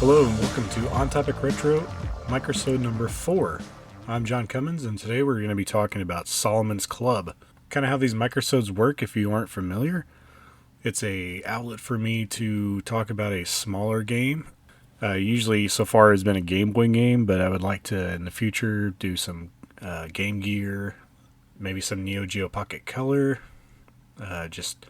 Hello and welcome to ontopicretro, microsode number 4. I'm John Cummins, and today we're going to be talking about Solomon's Club. Kind of how these microsodes work if you aren't familiar. It's a outlet for me to talk about a smaller game. Usually so far has been a Gameboy game, but I would like to in the future do some Game Gear, maybe some Neo Geo Pocket Color, just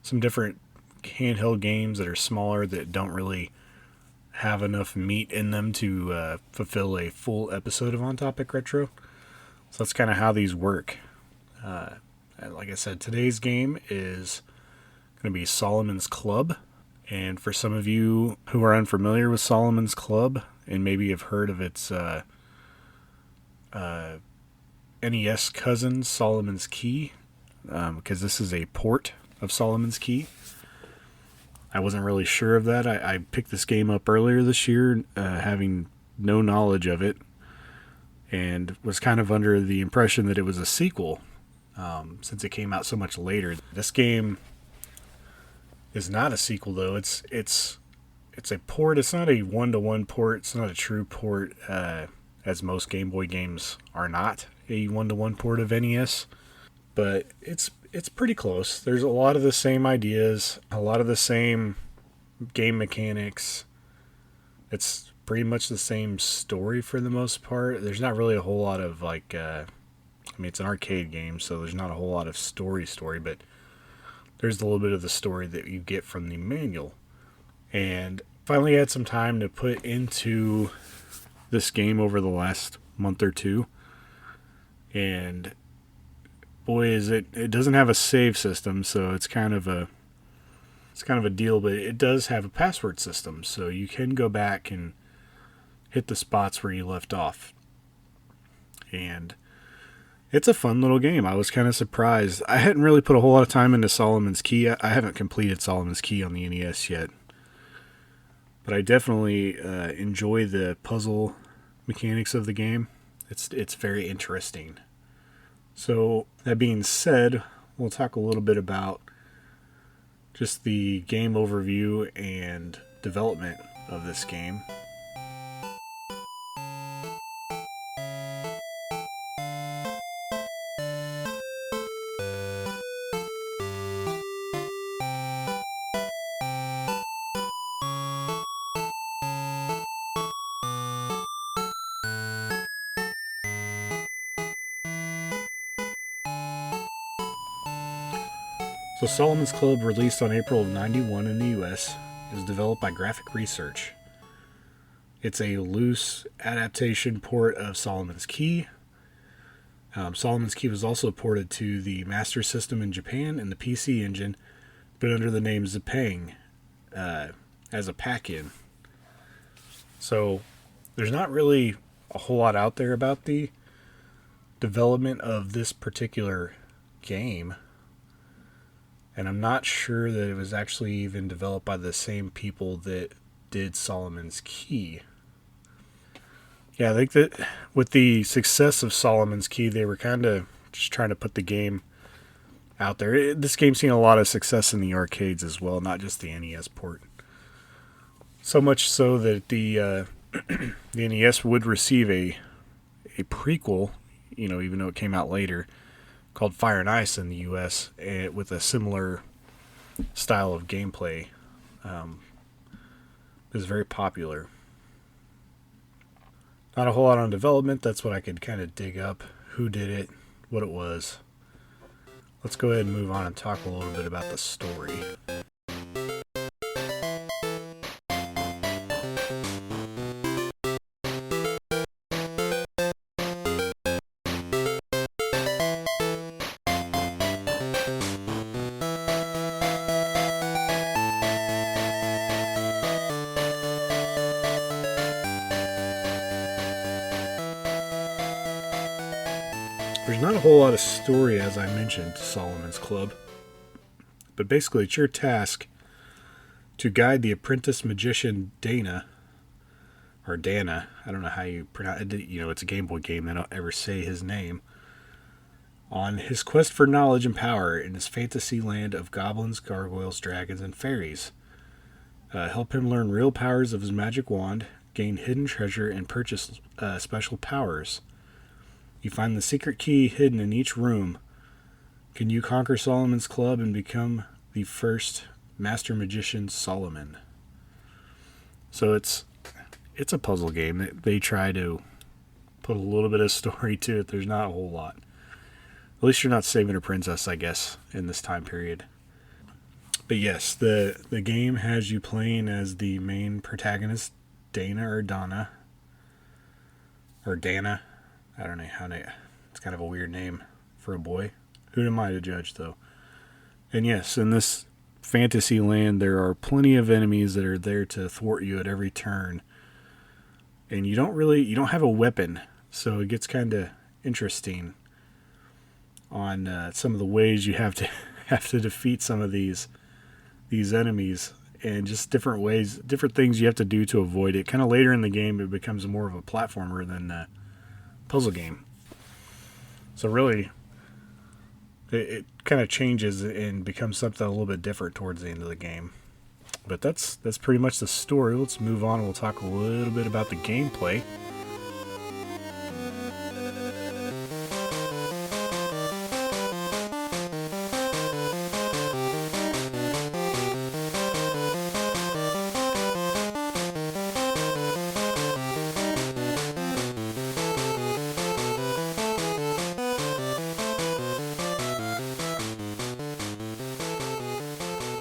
some different handheld games that are smaller that don't really have enough meat in them to fulfill a full episode of On Topic Retro. So that's kind of how these work. Like I said, today's game is going to be Solomon's Club. And for some of you who are unfamiliar with Solomon's Club and maybe have heard of its NES cousin, Solomon's Key, because this is a port of Solomon's Key. I wasn't really sure of that. I picked this game up earlier this year, having no knowledge of it, and was kind of under the impression that it was a sequel, since it came out so much later. This game is not a sequel, though. It's a port. It's not a one-to-one port. It's not a true port, as most Game Boy games are not a one-to-one port of NES. But it's pretty close. There's a lot of the same ideas, a lot of the same game mechanics. It's pretty much the same story for the most part. There's not really a whole lot of it's an arcade game, so there's not a whole lot of story, but there's a little bit of the story that you get from the manual. And finally had some time to put into this game over the last month or two. And boy, it doesn't have a save system, so it's kind of a deal, but it does have a password system, so you can go back and hit the spots where you left off. And it's a fun little game. I was kind of surprised. I hadn't really put a whole lot of time into Solomon's Key. I haven't completed Solomon's Key on the NES yet, but I definitely enjoy the puzzle mechanics of the game. It's very interesting. So, that being said, we'll talk a little bit about just the game overview and development of this game. So Solomon's Club, released on April of 91 in the US, is developed by Graphic Research. It's a loose adaptation port of Solomon's Key. Solomon's Key was also ported to the Master System in Japan and the PC Engine, but under the name Zipang as a pack-in. So there's not really a whole lot out there about the development of this particular game. And I'm not sure that it was actually even developed by the same people that did Solomon's Key. Yeah, I think that with the success of Solomon's Key, they were kind of just trying to put the game out there. This game's seen a lot of success in the arcades as well, not just the NES port. So much so that the NES would receive a prequel, even though it came out later, called Fire and Ice in the US, with a similar style of gameplay. It was very popular. Not a whole lot on development. That's what I could kind of dig up. Who did it, what it was. Let's go ahead and move on and talk a little bit about the story. There's not a whole lot of story, as I mentioned, to Solomon's Club, but basically it's your task to guide the apprentice magician Dana, or Dana, I don't know how you pronounce it, it's a Game Boy game, they don't ever say his name, on his quest for knowledge and power in his fantasy land of goblins, gargoyles, dragons, and fairies. Help him learn real powers of his magic wand, gain hidden treasure, and purchase special powers. You find the secret key hidden in each room. Can you conquer Solomon's Club and become the first Master Magician Solomon? So it's a puzzle game. They try to put a little bit of story to it. There's not a whole lot. At least you're not saving a princess, I guess, in this time period. But yes, the game has you playing as the main protagonist, Dana or Donna. Or Dana. I don't know how to... It's kind of a weird name for a boy. Who am I to judge, though? And yes, in this fantasy land, there are plenty of enemies that are there to thwart you at every turn. And you don't have a weapon, so it gets kind of interesting on some of the ways you have to defeat some of these enemies, and just different ways, different things you have to do to avoid it. Kind of later in the game, it becomes more of a platformer than a puzzle game. So really, it kind of changes and becomes something a little bit different towards the end of the game. But that's pretty much the story. Let's move on and we'll talk a little bit about the gameplay.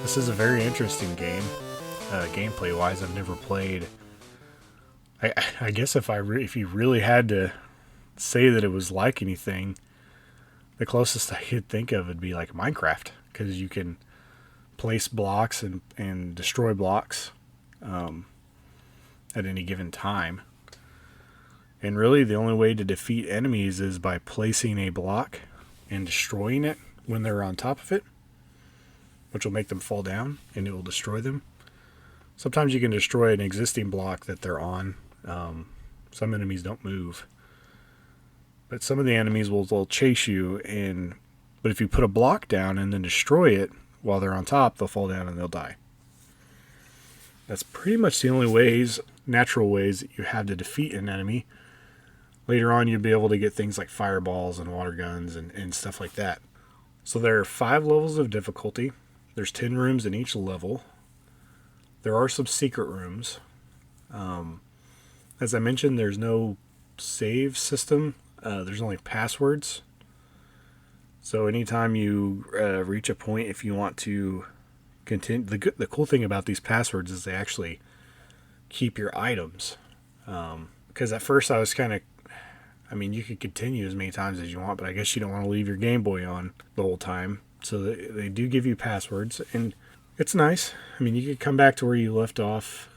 This is a very interesting game, gameplay-wise. I've never played. I guess if you really had to say that it was like anything, the closest I could think of would be like Minecraft, because you can place blocks and destroy blocks at any given time. And really, the only way to defeat enemies is by placing a block and destroying it when they're on top of it, which will make them fall down and it will destroy them. Sometimes you can destroy an existing block that they're on. Some enemies don't move, but some of the enemies will chase you, but if you put a block down and then destroy it while they're on top, they'll fall down and they'll die. That's pretty much the only natural ways that you have to defeat an enemy. Later on, you'll be able to get things like fireballs and water guns and stuff like that. So there are 5 levels of difficulty. There's 10 rooms in each level. There are some secret rooms. As I mentioned, there's no save system. There's only passwords. So anytime you reach a point, if you want to continue, the cool thing about these passwords is they actually keep your items. Because at first I was kind of, you could continue as many times as you want, but I guess you don't want to leave your Gameboy on the whole time. So they do give you passwords, and it's nice. You can come back to where you left off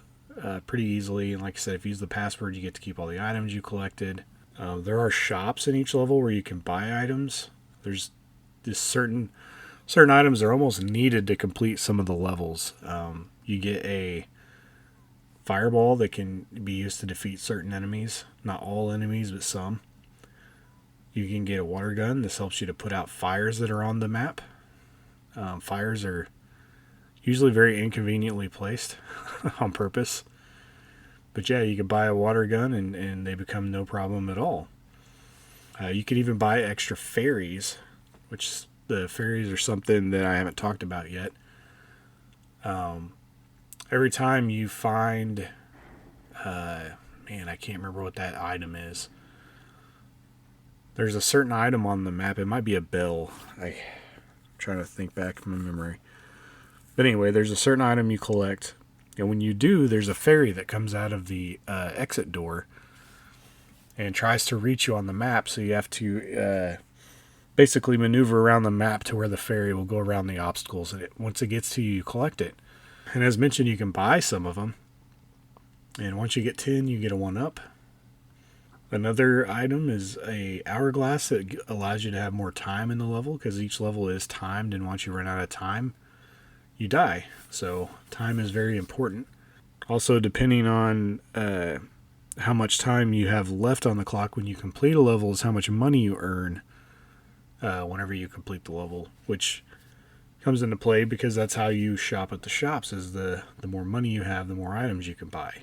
pretty easily. And like I said, if you use the password, you get to keep all the items you collected. There are shops in each level where you can buy items. There's just certain items are almost needed to complete some of the levels. You get a fireball that can be used to defeat certain enemies. Not all enemies, but some. You can get a water gun. This helps you to put out fires that are on the map. Fires are usually very inconveniently placed on purpose. But yeah, you can buy a water gun and they become no problem at all. You can even buy extra fairies, which the fairies are something that I haven't talked about yet. Every time you find... I can't remember what that item is. There's a certain item on the map. It might be a bell. I'm trying to think back from my memory. But anyway, there's a certain item you collect. And when you do, there's a fairy that comes out of the exit door and tries to reach you on the map. So you have to basically maneuver around the map to where the fairy will go around the obstacles. And once it gets to you, you collect it. And as mentioned, you can buy some of them. And once you get 10, you get a 1-up. Another item is a hourglass that allows you to have more time in the level, because each level is timed, and once you run out of time, you die. So time is very important. Also, depending on how much time you have left on the clock when you complete a level is how much money you earn whenever you complete the level, which comes into play, because that's how you shop at the shops. Is the more money you have, the more items you can buy.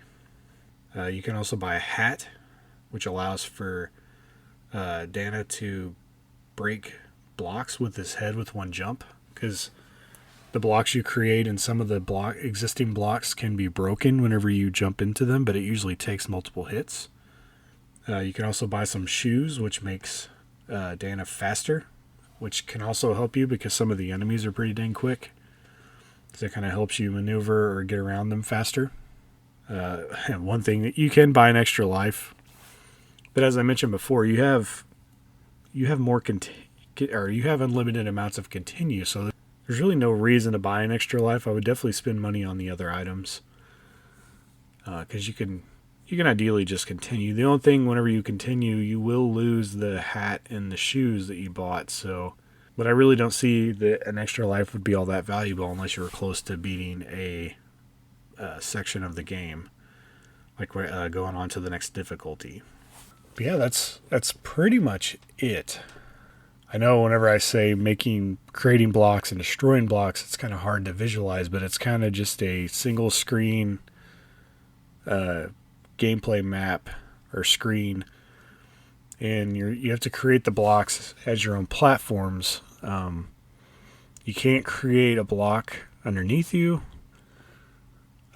You can also buy a hat, which allows for Dana to break blocks with his head with one jump, because the blocks you create and some of the existing blocks can be broken whenever you jump into them, but it usually takes multiple hits. You can also buy some shoes, which makes Dana faster, which can also help you because some of the enemies are pretty dang quick. So it kind of helps you maneuver or get around them faster. And one thing that you can buy an extra life, but as I mentioned before, you have more or you have unlimited amounts of continue. So there's really no reason to buy an extra life. I would definitely spend money on the other items, because you can ideally just continue. The only thing, whenever you continue, you will lose the hat and the shoes that you bought. So, but I really don't see that an extra life would be all that valuable unless you were close to beating a section of the game, like going on to the next difficulty. But yeah, that's pretty much it. I know whenever I say creating blocks and destroying blocks, it's kind of hard to visualize, but it's kind of just a single screen gameplay map or screen, and you have to create the blocks as your own platforms. You can't create a block underneath you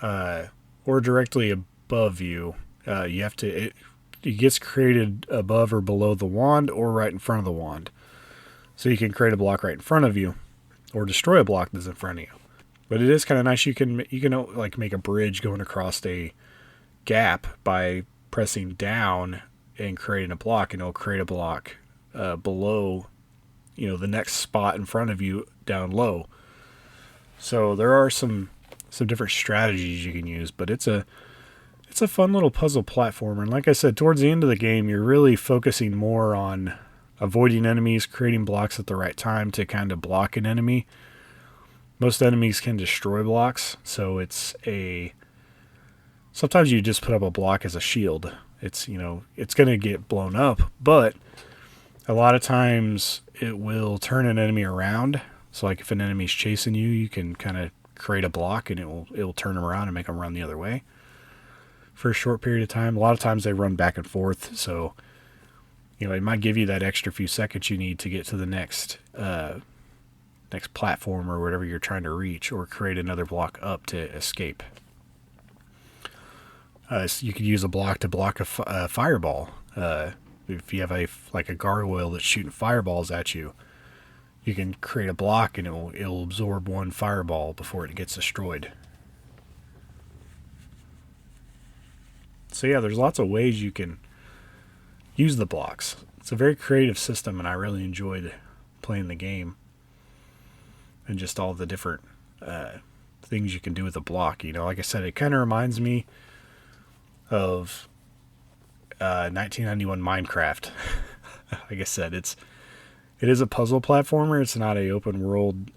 or directly above you. You have to. It gets created above or below the wand or right in front of the wand. So you can create a block right in front of you, or destroy a block that's in front of you. But it is kind of nice. You can like make a bridge going across a gap by pressing down and creating a block, and it'll create a block below, the next spot in front of you down low. So there are some different strategies you can use, but it's a fun little puzzle platformer. And like I said, towards the end of the game, you're really focusing more on avoiding enemies, creating blocks at the right time to kind of block an enemy. Most enemies can destroy blocks, so sometimes you just put up a block as a shield. It's going to get blown up, but a lot of times it will turn an enemy around. So like if an enemy's chasing you, you can kind of create a block and it will turn them around and make them run the other way for a short period of time. A lot of times they run back and forth, so it might give you that extra few seconds you need to get to the next platform or whatever you're trying to reach, or create another block up to escape. So you could use a block to block a fireball. If you have a gargoyle that's shooting fireballs at you, you can create a block and it'll absorb one fireball before it gets destroyed. So yeah, there's lots of ways you can use the blocks. It's a very creative system, and I really enjoyed playing the game and just all the different things you can do with a block. Like I said, it kind of reminds me of 1991 Minecraft. Like I said, it is a puzzle platformer. It's not a open world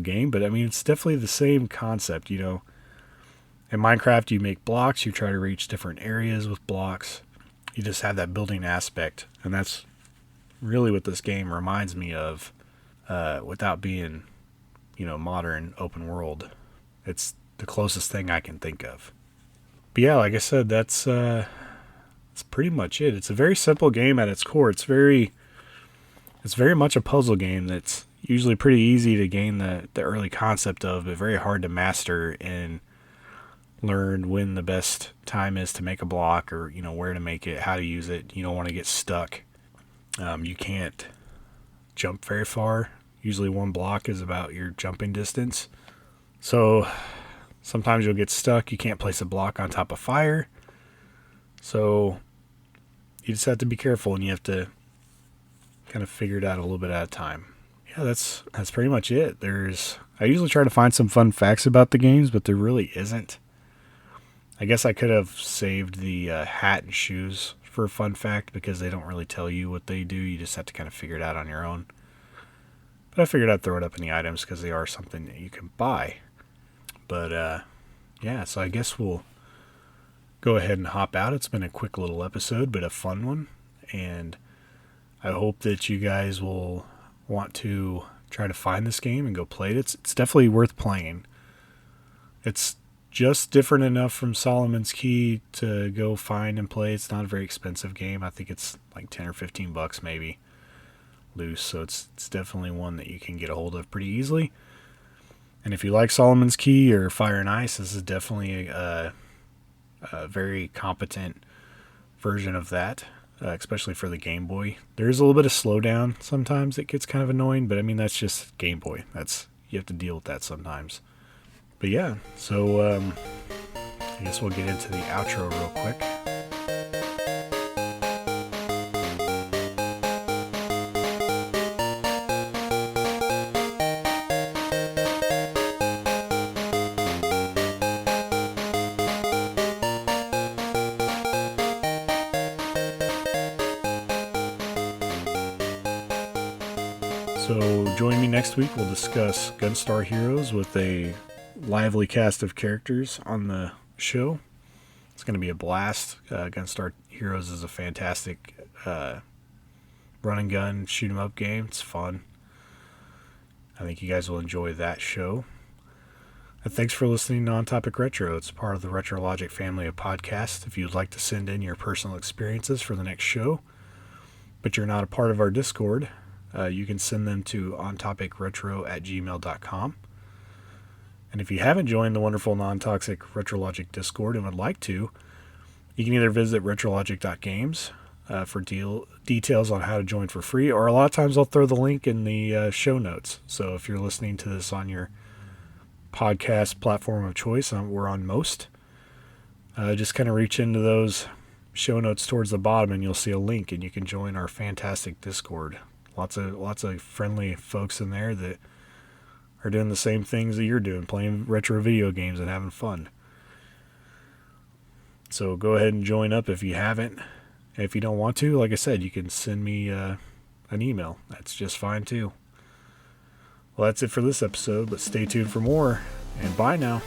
game, but I mean, it's definitely the same concept. In Minecraft, you make blocks, you try to reach different areas with blocks. You just have that building aspect, and that's really what this game reminds me of, without being, modern open world. It's the closest thing I can think of. But yeah, like I said, that's pretty much it. It's a very simple game at its core. It's very much a puzzle game that's usually pretty easy to gain the early concept of, but very hard to master and learn when the best time is to make a block, or where to make it, how to use it. You don't want to get stuck. You can't jump very far. Usually one block is about your jumping distance. So sometimes you'll get stuck. You can't place a block on top of fire. So you just have to be careful, and you have to kind of figure it out a little bit at a time. Yeah, that's pretty much it. I usually try to find some fun facts about the games, but there really isn't. I guess I could have saved the hat and shoes for a fun fact, because they don't really tell you what they do. You just have to kind of figure it out on your own. But I figured I'd throw it up in the items because they are something that you can buy. But yeah, so I guess we'll go ahead and hop out. It's been a quick little episode, but a fun one. And I hope that you guys will want to try to find this game and go play it. It's definitely worth playing. It's just different enough from Solomon's Key to go find and play. It's not a very expensive game. I think it's like 10 or 15 bucks maybe loose. So it's definitely one that you can get a hold of pretty easily. And if you like Solomon's Key or Fire and Ice, this is definitely a very competent version of that, especially for the Game Boy. There's a little bit of slowdown sometimes. It gets kind of annoying, but I mean, that's just Game Boy. You have to deal with that sometimes. But yeah, so I guess we'll get into the outro real quick. So join me next week. We'll discuss Gunstar Heroes with a lively cast of characters on the show. It's going to be a blast. Gunstar Heroes is a fantastic run and gun shoot 'em up game. It's fun. I think you guys will enjoy that show. And thanks for listening to On Topic Retro. It's part of the retrologic family of podcasts. If you'd like to send in your personal experiences for the next show, but you're not a part of our Discord, you can send them to ontopicretro@gmail.com. And if you haven't joined the wonderful non-toxic Retrologic Discord and would like to, you can either visit retrologic.games for details on how to join for free, or a lot of times I'll throw the link in the show notes. So if you're listening to this on your podcast platform of choice, we're on most, just kind of reach into those show notes towards the bottom and you'll see a link and you can join our fantastic Discord. Lots of friendly folks in there that are doing the same things that you're doing, playing retro video games and having fun. So go ahead and join up if you haven't. If you don't want to, like I said, you can send me an email. That's just fine too. Well, that's it for this episode, but stay tuned for more, and bye now.